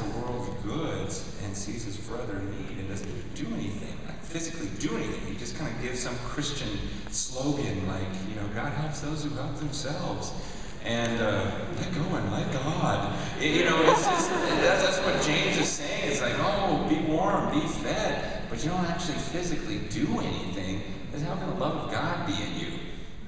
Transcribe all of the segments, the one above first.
the world's goods and sees his brother in need and doesn't do anything, like physically do anything. He just kind of gives some Christian slogan like, God helps those who help themselves. And let go and let God. That's what James is saying. It's like, oh, be warm, be fed, but you don't actually physically do anything. Then how can the love of God be in you?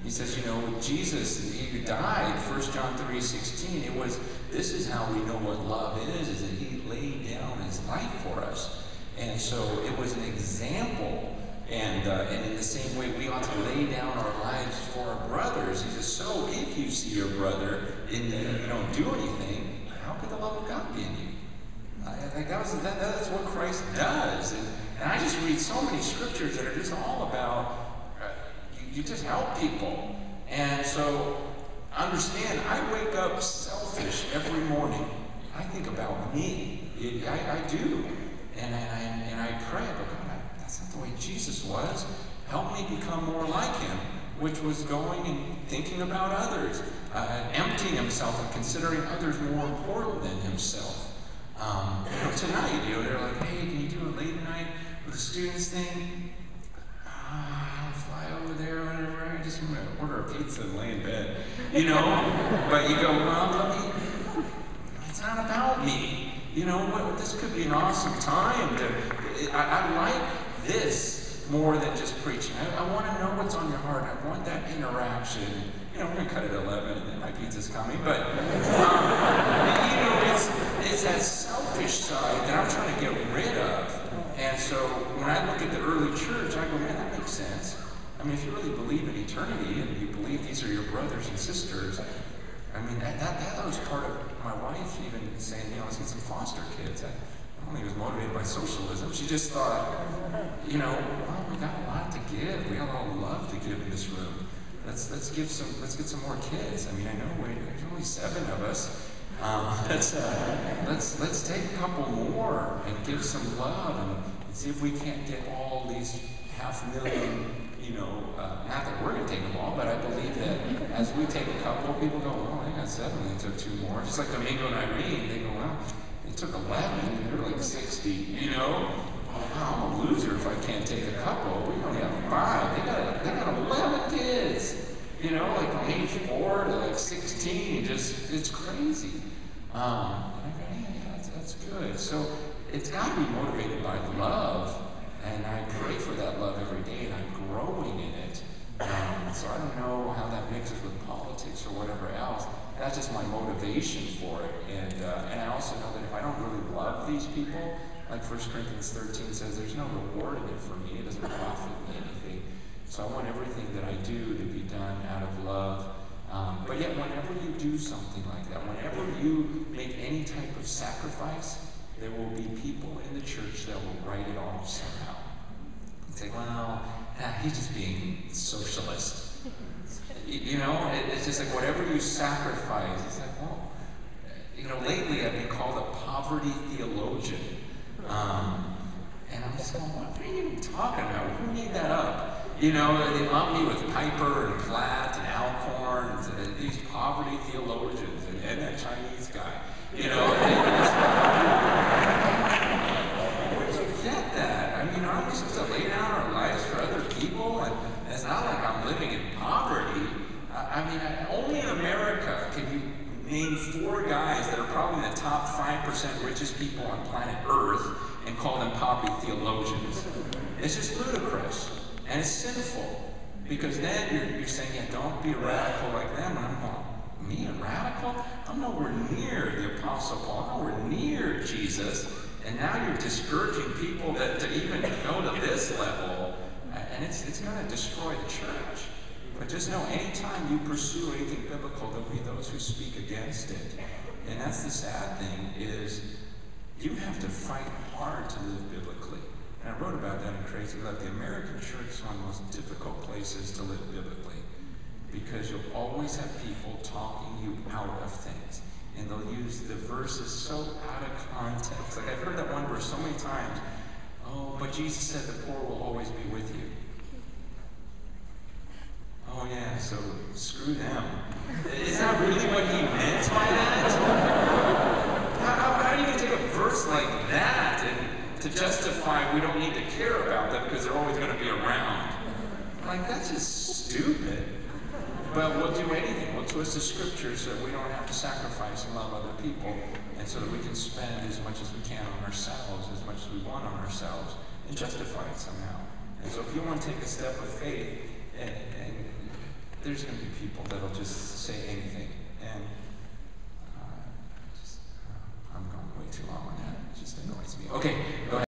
He says, with Jesus, he died, 1 John 3:16, this is how we know what love is that he laid down his life for us. And so it was an example. And in the same way, we ought to lay down our lives for our brothers. He says, so if you see your brother in need and you don't do anything, how could the love of God be in you? That's what Christ does. And I just read so many scriptures that are just all about you just help people. And so understand, I wake up selfish every morning. I think about me. I do. And I pray, but God, that's not the way Jesus was. Help me become more like him, which was going and thinking about others, emptying himself and considering others more important than himself. Tonight, they're like, hey, can you do it late tonight with the students thing? I'll fly over there, whatever. I just want to order a pizza and lay in bed, But you go, well, it's not about me. This could be an awesome time. I like this more than just preaching. I want to know what's on your heart. I want that interaction. We're going to cut it at 11 and then my pizza's coming. But, it's that selfish side that I'm trying to get rid of. And so when I look at the early church, I go, man, that makes sense. I mean, if you really believe in eternity and you believe these are your brothers and sisters, I mean, that was part of my wife even saying, let's get some foster kids. I don't think it was motivated by socialism. She just thought, we got a lot to give. We got a lot of love to give in this room. Let's get some more kids. I mean, I know there's only 7 of us. Let's take a couple more and give some love and see if we can't get all these 500,000. Not that we're going to take them all, but I believe that as we take a couple, people go, well, they got 7, they took 2 more. Just like Domingo and Irene, they go, well, they took 11, and they're like 60, I'm a loser if I can't take a couple. We only have 5. They got 11 kids. Like from age 4 to like 16, it's crazy. That's good. So it's got to be motivated by love, and I pray for that love every day, and I'm growing in it. So I don't know how that mixes with politics or whatever else. That's just my motivation for it. And I also know that if I don't really love these people, like 1 Corinthians 13 says, there's no reward in it for me. It doesn't profit me anything. So I want everything that I do to be done out of love. But yet, whenever you do something like that, whenever you make any type of sacrifice, there will be people in the church that will write it off somehow. It's like, well, he's just being socialist. It's just like whatever you sacrifice, it's like, well, lately I've been called a poverty theologian. And I'm just going, what are you even talking about? Who made that up? They lump me with Piper and Platt and Alcorn, and these poverty theologians, and that Chinese guy. Where did you get that? I mean, aren't we supposed to lay down our lives for other people? And it's not like I'm living in poverty. Only in America can you name 4 guys that are probably the top 5% richest people on planet Earth and call them poverty theologians. It's just ludicrous. And it's sinful, because then you're saying, don't be a radical like them. And I'm going, me a radical? I'm nowhere near the Apostle Paul, I'm nowhere near Jesus. And now you're discouraging people to even go to this level. And it's going to destroy the church. But just know, anytime you pursue anything biblical, there'll be those who speak against it. And that's the sad thing, is you have to fight hard to live biblically. And I wrote about that in Crazy Love. The American church is one of the most difficult places to live biblically, because you'll always have people talking you out of things. And they'll use the verses so out of context. Like, I've heard that one verse so many times. Oh, but Jesus said the poor will always be with you. Oh yeah, so screw them. Is that really what he meant by that? How do you take a verse like that, and to justify we don't need to care about them because they're always going to be around. Like, that's just stupid. But we'll do anything. We'll twist the scriptures so that we don't have to sacrifice and love other people, and so that we can spend as much as we can on ourselves, as much as we want on ourselves, and justify it somehow. And so if you want to take a step of faith, and there's going to be people that'll just say anything. And I'm going way too long on that. It just annoys me. Okay, go ahead.